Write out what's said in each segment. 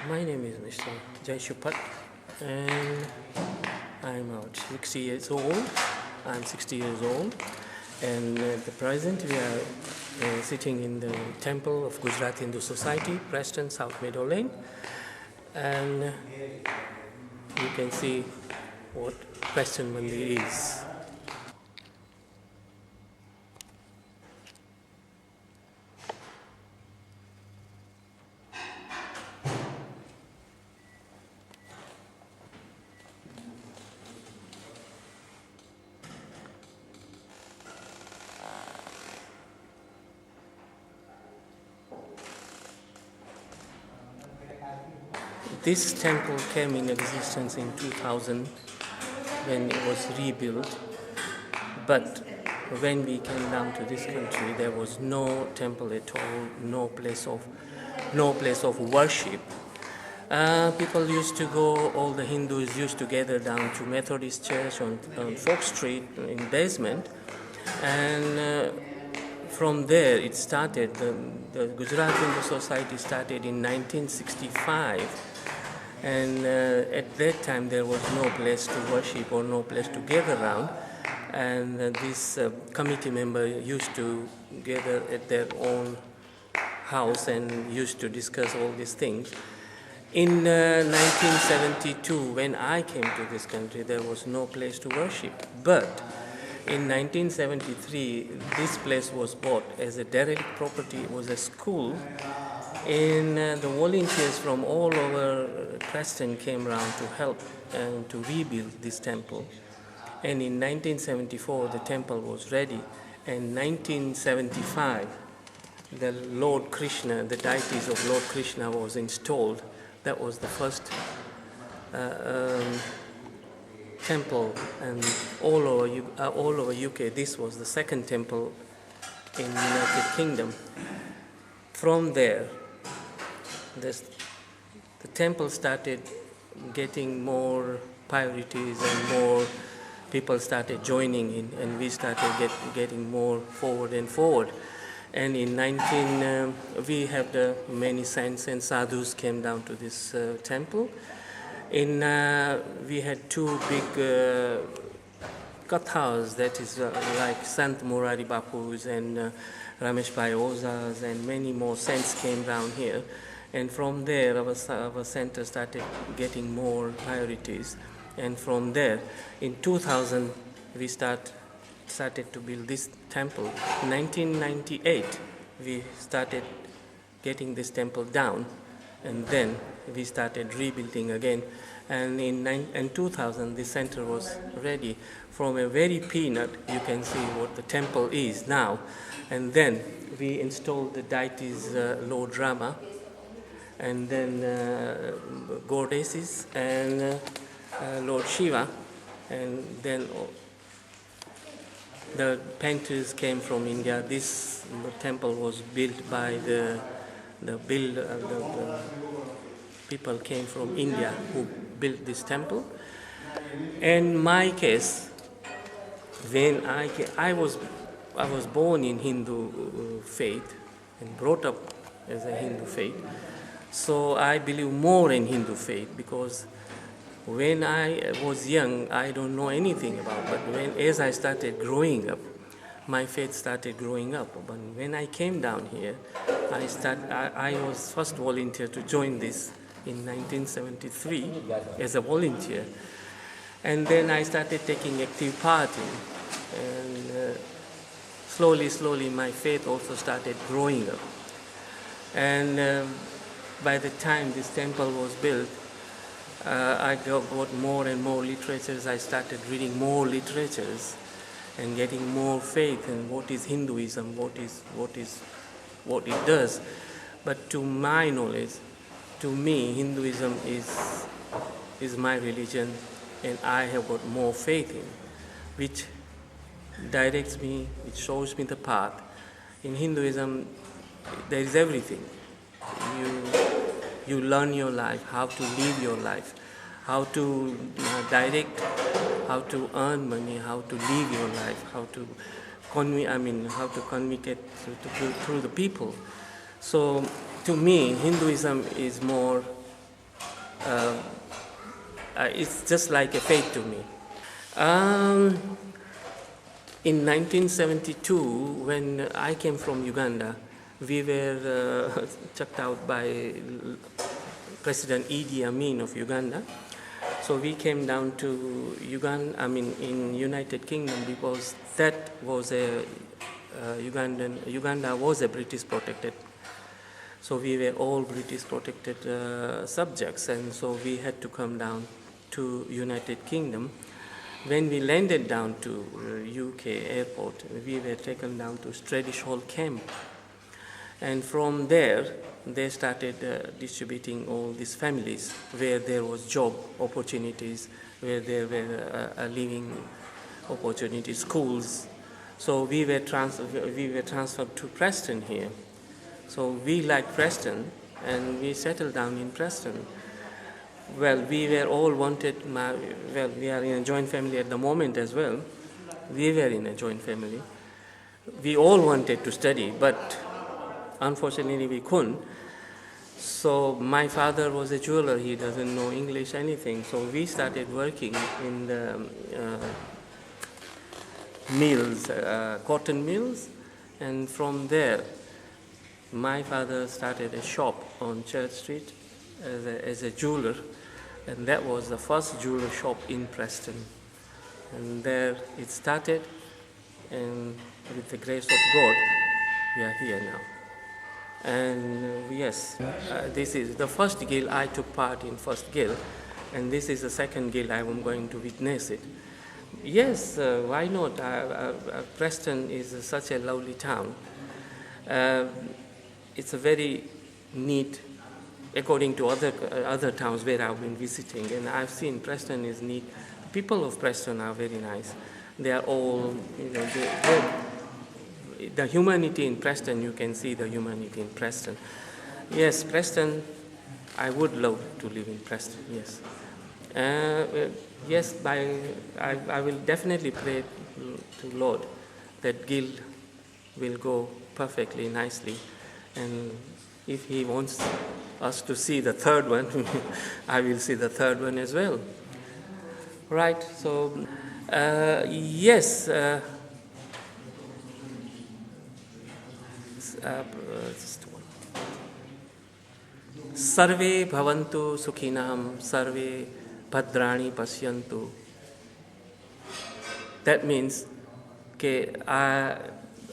My name is Mr. Jaisukh and I'm about 60 years old. I'm 60 years old, and at the present we are sitting in the temple of Gujarat Hindu Society, Preston, South Meadow Lane, and you can see what Preston Mandir is. This temple came in existence in 2000 when it was rebuilt, but when we came down to this country, there was no temple at all, no place of worship. People used to go, all the Hindus used to gather down to Methodist Church on Folk Street in basement, and from there it started. The Gujarat Hindu Society started in 1965. And at that time there was no place to worship or no place to gather around, and this committee member used to gather at their own house and used to discuss all these things. In 1972, when I came to this country, there was no place to worship, but in 1973 this place was bought as a derelict property. It was a school. And the volunteers from all over Preston came around to help and to rebuild this temple. And in 1974, the temple was ready. And 1975, the Lord Krishna, the deities of Lord Krishna was installed. That was the first temple, and all over UK. This was the second temple in the United Kingdom. From there, the temple started getting more priorities and more people started joining in, and we started getting more forward and forward. And in we have the many saints and sadhus came down to this temple. We had two big kathas, that is like Sant Murari Bapu's and Ramesh Bhai Oza's, and many more saints came down here. And from there, our center started getting more priorities. And from there, in 2000, we started to build this temple. In 1998, we started getting this temple down, and then we started rebuilding again. And in 2000, the center was ready. From a very peanut, you can see what the temple is now. And then we installed the deities Lord Rama, and then goddesses and Lord Shiva, and then the painters came from India. This temple was built by the people came from India who built this temple. In my case, when I was born in Hindu faith and brought up as a Hindu faith. So I believe more in Hindu faith, because when I was young, I don't know anything about it. But as I started growing up, my faith started growing up. But when I came down here, I was first volunteer to join this in 1973 as a volunteer. And then I started taking active part in, and slowly my faith also started growing up. And by the time this temple was built, I got more and more literatures. I started reading more literatures and getting more faith in what is Hinduism, what it does. But to my knowledge, to me, Hinduism is my religion, and I have got more faith in, which directs me, which shows me the path. In Hinduism, there is everything. You learn your life, how to live your life, how to direct, how to earn money, how to live your life, how to communicate through the people. So to me, Hinduism is more it's just like a faith to me. Um, in 1972, when I came from Uganda, we were chucked out by President Idi Amin of Uganda. So we came down to in United Kingdom, because that was Uganda was a British protected. So we were all British protected subjects, and so we had to come down to United Kingdom. When we landed down to UK airport, we were taken down to Stradish Hall camp. And from there, they started distributing all these families where there was job opportunities, where there were living opportunities, schools. So we were transferred to Preston here. So we liked Preston, and we settled down in Preston. Well, we were all we are in a joint family at the moment as well. We were in a joint family. We all wanted to study, but unfortunately we couldn't. So my father was a jeweler. He doesn't know English, anything. So we started working in the mills, cotton mills. And from there, my father started a shop on Church Street as a jeweler. And that was the first jeweler shop in Preston. And there it started. And with the grace of God, we are here now. And yes, this is the first guild. I took part in first guild, and this is the second guild I am going to witness it. Yes, why not? Preston is such a lovely town. It's a very neat, according to other towns where I've been visiting, and I've seen Preston is neat. People of Preston are very nice. They are all, the humanity in Preston, you can see the humanity in Preston. Yes, Preston, I would love to live in Preston, yes. Yes, I will definitely pray to Lord that guild will go perfectly nicely. And if He wants us to see the third one, I will see the third one as well. Right, so yes. Sarve bhavantu sukhinam, sarve bhadrani pasyantu. That means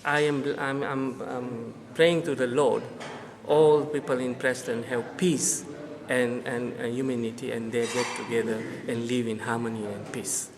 I'm praying to the Lord. All people in Preston have peace and humanity, and they get together and live in harmony and peace.